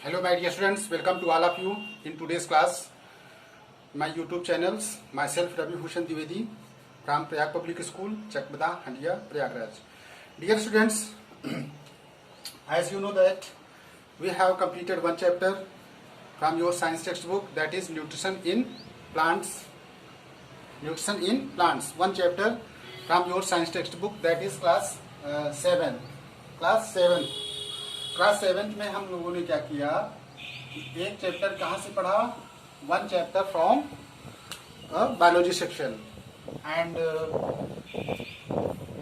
Hello my dear students, welcome to all of you in today's class. My YouTube channels, myself Ravi Bhushan Dwivedi from Prayag Public School, Chakbada, Handia, Prayagraj. Dear students, as you know that we have completed one chapter from your science textbook, that is nutrition in plants. Nutrition in plants. One chapter from your science textbook, that is class 7. Class 7 में हम लोगों ने क्या किया, एक chapter कहाँ से पढ़ा, one chapter from biology section and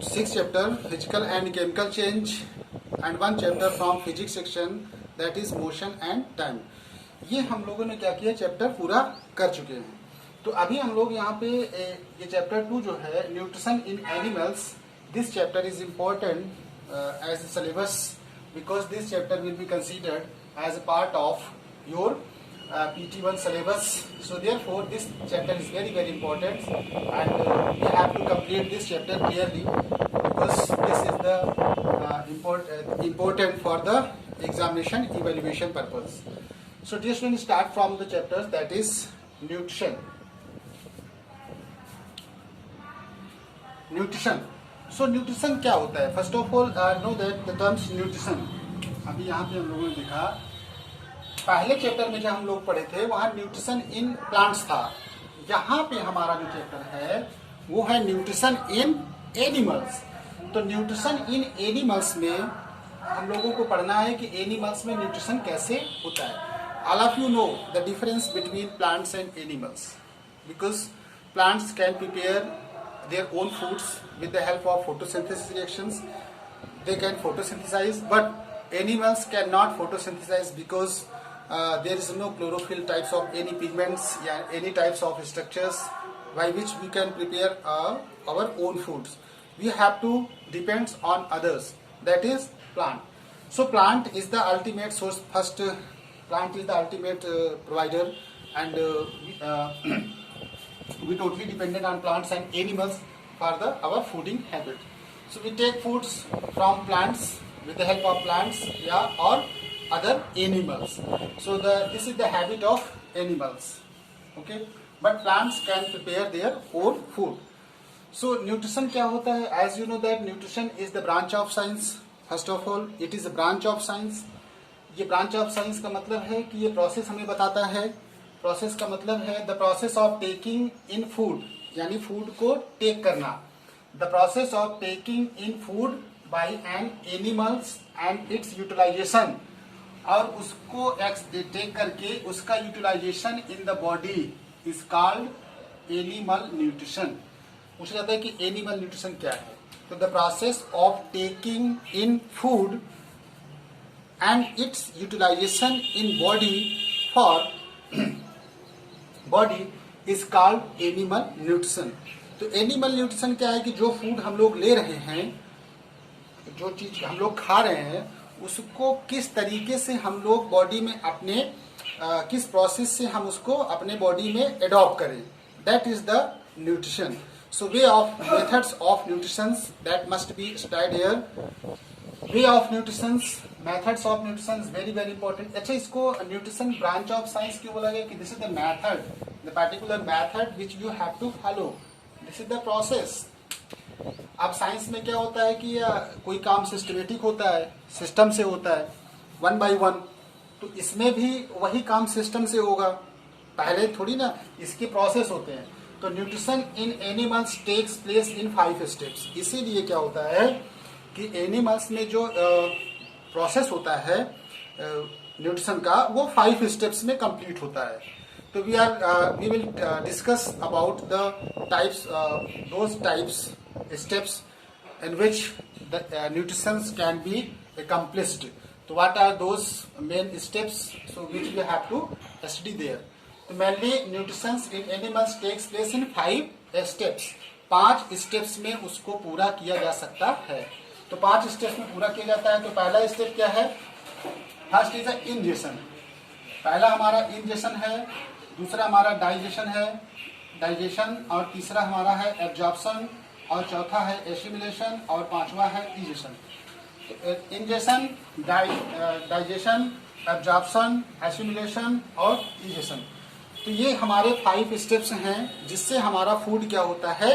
6 chapter physical and chemical change and one chapter from physics section, that is motion and time. ये हम लोगों ने क्या किया, चैप्टर पूरा कर चुके हैं. तो अभी हम लोग यहाँ पे ये चैप्टर 2 जो है nutrition in animals, this chapter is important as syllabus because this chapter will be considered as a part of your PT1 syllabus. So therefore this chapter is very important and we have to complete this chapter clearly because this is the important for the examination evaluation purpose. So dear students, start from the chapters, that is nutrition. So nutrition क्या होता है? First of all know that the terms nutrition. अभी यहाँ पे हम लोगों ने देखा, पहले चैप्टर में जब हम लोग पढ़े थे वहाँ न्यूट्रिशन इन प्लांट्स था. यहाँ पे हमारा जो चैप्टर है वो है न्यूट्रिशन इन एनिमल्स. तो न्यूट्रिशन इन एनिमल्स में हम लोगों को पढ़ना है कि एनिमल्स में न्यूट्रिशन कैसे होता है. All of you know the difference between plants and animals because plants can prepare their own foods with the help of photosynthesis reactions. They can photosynthesize, but animals cannot photosynthesize because there is no chlorophyll types of any pigments, any types of structures by which we can prepare our own foods. We have to depend on others, that is plant. So plant is the ultimate source. First, plant is the ultimate provider and we totally dependent on plants and animals for our fooding habit. So we take foods from plants with the help of plants, or other animals. So this is the habit of animals. Okay, but plants can prepare their own food. So nutrition क्या होता है? As you know that nutrition is the branch of science. First of all, it is a branch of science. ये branch of science का मतलब है कि ये process हमें बताता है. प्रोसेस का मतलब है the process of taking in food, यानी फूड को टेक करना. The process of taking in food by an animals and its utilisation, और उसको टेक करके उसका utilisation in the body is called animal nutrition. पूछा जाता है कि एनिमल न्यूट्रिशन क्या है. तो the process of taking in food and its utilisation in body for body is called animal nutrition. तो एनिमल न्यूट्रिशन क्या है कि जो फूड हम लोग ले रहे हैं, जो चीज हम लोग खा रहे हैं, उसको किस तरीके से हम लोग बॉडी में अपने किस प्रोसेस से हम उसको अपने बॉडी में एडॉप्ट करें, that is the nutrition. So way of methods of nutrition that must be studied here. Way of nutrition, methods of nutrition very important. अच्छा, इसको न्यूट्रिशन ब्रांच ऑफ साइंस क्यों बोला गया कि this is the method, the particular method which you have to follow, this is the process. अब science में क्या होता है कि कोई काम सिस्टमेटिक होता है, सिस्टम से होता है, वन बाय वन. तो इसमें भी वही काम सिस्टम से होगा, पहले थोड़ी ना, इसके प्रोसेस होते हैं. तो nutrition in animals takes place in 5 steps. इसीलिए क्या होता है कि एनिमल्स में जो प्रोसेस होता है न्यूट्रिशन का, वो 5 स्टेप्स में कंप्लीट होता है. तो we will discuss about the types, those types steps in which the nutrition can be accomplished. तो what are those main steps, so which we have to study there. तो mainly nutrition in animals takes place in 5 steps. 5 steps में उसको पूरा किया जा सकता है. तो 5 स्टेप्स में पूरा किया जाता है. तो पहला स्टेप क्या है? First is ingestion. पहला हमारा इंजेशन है, दूसरा हमारा डाइजेशन है, और तीसरा हमारा है एब्जॉर्प्शन, और चौथा है एसिमिलेशन, और पांचवा है egestion. Ingestion, digestion absorption, assimilation और डाइजेशन। तो ये हमारे 5 स्टेप्स हैं जिससे हमारा फूड क्या होता है,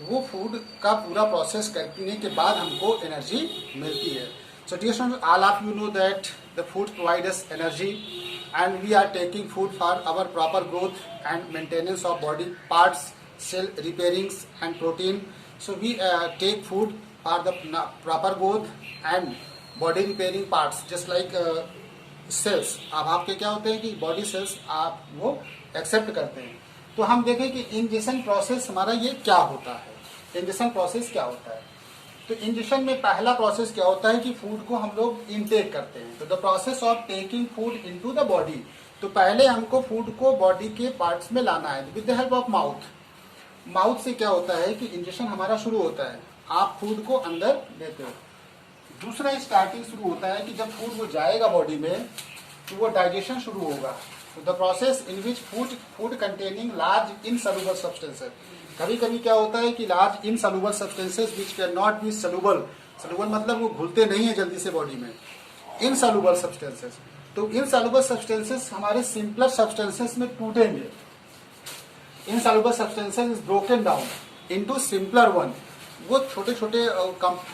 वो फूड का पूरा प्रोसेस करने के बाद हमको एनर्जी मिलती है। So dear students, all of you know that the food provide us energy and we are taking food for our proper growth and maintenance of body parts, cell repairings and protein. So we take food for the proper growth and body repairing parts, just like cells। अब आपके क्या होते हैं कि body cells आप वो accept करते हैं। तो हम देखें कि इंजेक्शन प्रोसेस हमारा ये क्या होता है। इंजेक्शन प्रोसेस क्या होता है, तो इंजेक्शन में पहला प्रोसेस क्या होता है कि फूड को हम लोग इनटेक करते हैं। तो the process of taking food into the body, तो पहले हमको फूड को बॉडी के पार्ट्स में लाना है with the help of mouth. Mouth से क्या होता है कि इंजेक्शन हमारा शुरू होता है, आप फूड को अंदर लेते हो। दूसरा स्टार्टिंग शुरू होता है कि जब फूड वो जाएगा बॉडी में तो वो डाइजेशन शुरू होगा। तो the process in which food containing large insoluble substances. कभी कभी क्या होता है कि large insoluble substances which can not be soluble, soluble मतलब वो घुलते नहीं है जल्दी से बॉडी में, इनसॉल्युबल सब्सटेंसेस। तो इनसॉल्युबल सब्सटेंसेस हमारे सिंपलर सब्सटेंसेस में टूटेंगे। Insoluble substances is broken down into simpler one. वो छोटे छोटे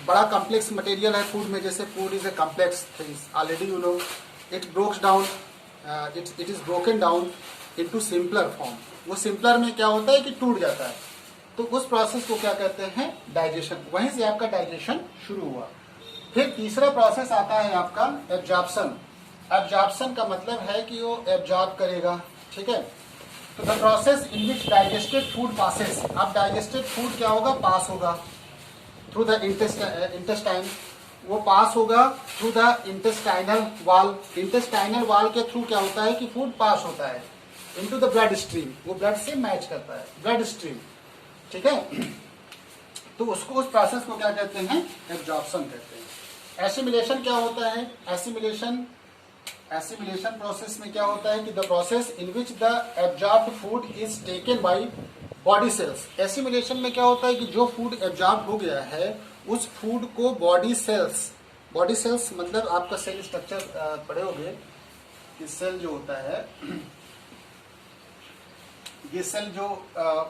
बड़ा कॉम्प्लेक्स मटेरियल है फूड में, जैसे food is a complex things, already you know it ब्रोक्स down, it is broken down into simpler form. वो सिंपलर में क्या होता है कि टूट जाता है। तो उस प्रोसेस को क्या कहते हैं, डाइजेशन। वहीं से आपका डाइजेशन शुरू हुआ। फिर तीसरा प्रोसेस आता है आपका एब्जॉर्प्शन। एब्जॉर्प्शन का मतलब है कि वो एब्जॉर्ब करेगा, ठीक है। तो the process in which digested food passes. अब डाइजेस्टेड फूड क्या होगा, पास होगा थ्रू द इंटेस्टाइन, वो पास होगा थ्रू द इंटेस्टाइनल वाल। इंटेस्टाइनल वाल के थ्रू क्या होता है कि फूड पास होता है इनटू द ब्लड स्ट्रीम, वो ब्लड से मैच करता है, ब्लड स्ट्रीम, ठीक है। तो उसको, उस प्रोसेस को क्या कहते हैं, एब्जॉर्प्शन कहते हैं। एसिमिलेशन क्या होता है, एसिमिलेशन प्रोसेस में क्या होता है कि the process in which the absorbed food is taken by body cells. Assimilation में क्या होता है कि जो फूड एब्जॉर्ब हो गया है उस फूड को बॉडी सेल्स मतलब आपका सेल स्ट्रक्चर पढ़े होंगे कि सेल जो होता है, ये सेल जो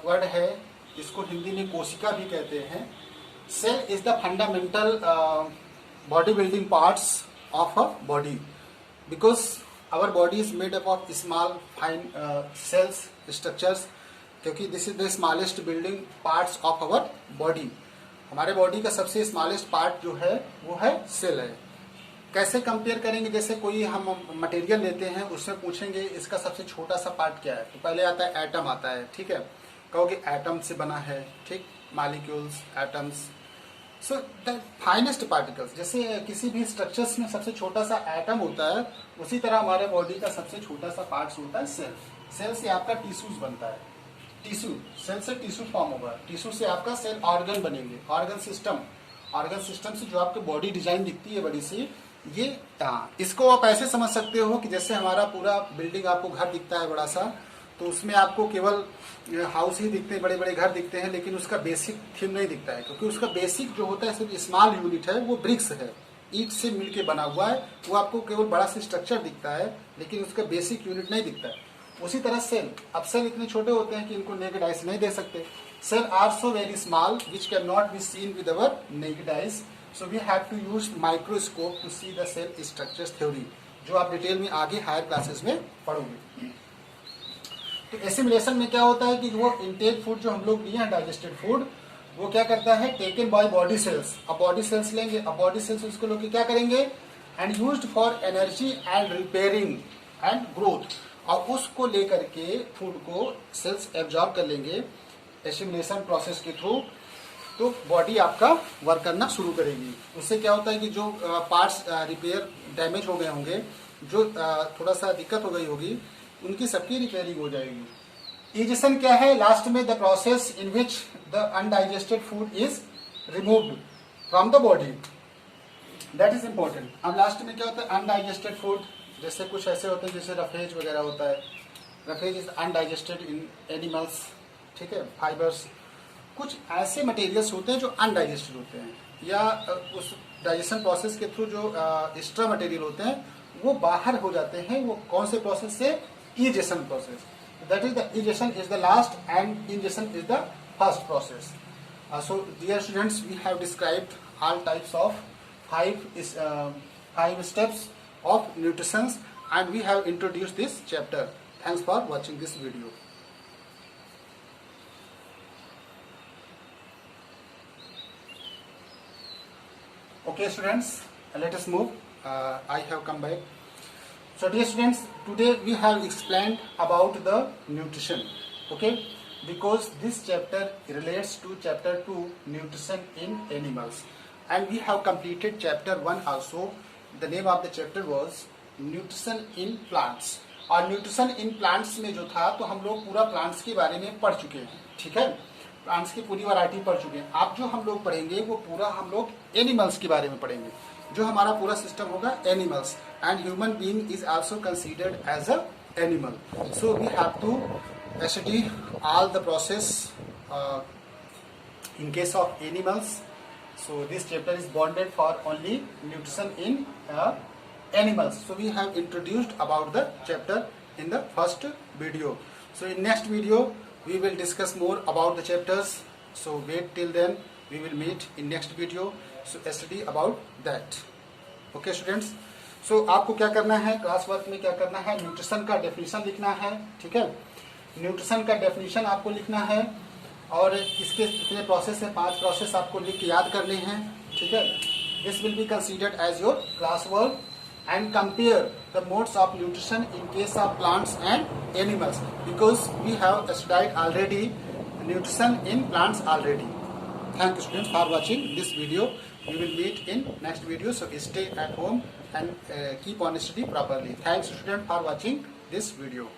वर्ड है इसको हिंदी में कोशिका भी कहते हैं। Cell is the fundamental body building parts of a body, because our body is made up of small fine cells structures, क्योंकि this is the smallest building parts of our body। हमारे body का सबसे smallest part जो है वो है cell है। कैसे कंपेयर करेंगे, जैसे कोई हम मटेरियल लेते हैं उसमें पूछेंगे इसका सबसे छोटा सा पार्ट क्या है, तो पहले आता है एटम आता है, ठीक है। कहोगे एटम से बना है, ठीक, molecules, atoms. So the finest particles, जैसे किसी भी स्ट्रक्चर्स में सबसे छोटा सा एटम होता है, उसी तरह हमारे बॉडी का सबसे छोटा सा पार्ट्स होता है सेल। सेल से आपका टिश्यूज बनता है, टिश्यू, सेल से टिश्यू फॉर्म होगा, टिश्यू से आपका सेल ऑर्गन बनेंगे, ऑर्गन सिस्टम से जो आपकी बॉडी डिजाइन दिखती है बड़ी सी, ये इसको आप ऐसे समझ सकते हो कि जैसे हमारा पूरा बिल्डिंग आपको घर दिखता है बड़ा सा, तो उसमें आपको केवल हाउस ही दिखते हैं, बड़े बड़े घर दिखते हैं, लेकिन उसका बेसिक थीम नहीं दिखता है, क्योंकि उसका बेसिक जो होता है सिर्फ स्मॉल यूनिट है, वो ब्रिक्स है, ईट से मिलके बना हुआ है। वो आपको केवल बड़ा सा स्ट्रक्चर दिखता है, लेकिन उसका बेसिक यूनिट नहीं दिखता है। उसी तरह सेल, अब सेल इतने छोटे होते हैं कि इनको नेकेड आइज नहीं दे सकते। Cell are so very small which can not be seen with our naked eyes, so we have to use microscope to see the cell structure theory, जो आप डिटेल में आगे हायर क्लासेस में पढ़ोगे। तो एसिमिलेशन में क्या होता है कि वो इनटेक फूड जो हम लोग लिए हैं, डाइजेस्टेड फूड, वो क्या करता है, टेकन बाय बॉडी सेल्स। अब बॉडी सेल्स लेंगे, अब बॉडी सेल्स उसको लोग क्या करेंगे, and used for energy and repairing and growth. और उसको लेकर के फूड को सेल्स एब्जॉर्ब कर लेंगे एसिमिलेशन प्रोसेस के थ्रू, तो बॉडी आपका वर्क करना शुरू करेगी। उससे क्या होता है कि जो पार्ट्स रिपेयर डैमेज हो गए होंगे, जो थोड़ा सा दिक्कत हो गई होगी, उनकी सबकी रिपेयरिंग हो जाएगी। डाइजेशन क्या है, लास्ट में the process in which the undigested food is removed from the body, that is important. अब लास्ट में क्या होता है, अनडाइजेस्टेड फूड, जैसे कुछ ऐसे होते हैं जैसे रफेज वगैरह होता है, roughage is undigested in animals, ठीक है, फाइबर्स। कुछ ऐसे मटेरियल्स होते हैं जो अनडाइजेस्टेड होते हैं, या उस डाइजेशन प्रोसेस के थ्रू जो एक्स्ट्रा मटेरियल होते हैं वो बाहर हो जाते हैं। वो कौन से प्रोसेस से? Egestion process. That is the egestion is the last and ingestion is the first process. So dear students, we have described all types of five steps of nutrition, and we have introduced this chapter. Thanks for watching this video. Okay students, let us move. I have come back. So dear students, today we have explained about the nutrition. Okay, because this chapter relates to chapter 2, nutrition in animals, and we have completed chapter 1 also. The name of the chapter was nutrition in plants. और nutrition in plants में जो था, तो हम लोग पूरा plants के बारे में पढ़ चुके हैं. ठीक है, प्लांट्स की पूरी वैरायटी पढ़ चुके हैं. अब जो हम लोग पढ़ेंगे वो पूरा हम लोग एनिमल्स के बारे में पढ़ेंगे. जो हमारा पूरा सिस्टम होगा animals, and human being is also considered as a animal. So we have to study all the process in case of animals. So this chapter is bonded for only nutrition in animals. So we have introduced about the chapter in the first video. So in next video we will discuss more about the chapters. So wait till then, we will meet in next video. So study about that. Okay students, so आपको क्या करना है, class work में क्या करना है, nutrition का definition लिखना है. ठीक है, न्यूट्रिशन का डेफिनेशन आपको लिखना है, और इसके कितने प्रोसेस है, 5 प्रोसेस आपको लिख के याद करने हैं. ठीक है, this will be considered as your class work. And compare the modes of nutrition in case of plants and animals, because we have studied already nutrition in plants already. Thank you students for watching this video. We will meet in next video. So stay at home and keep on study properly. Thanks students for watching this video.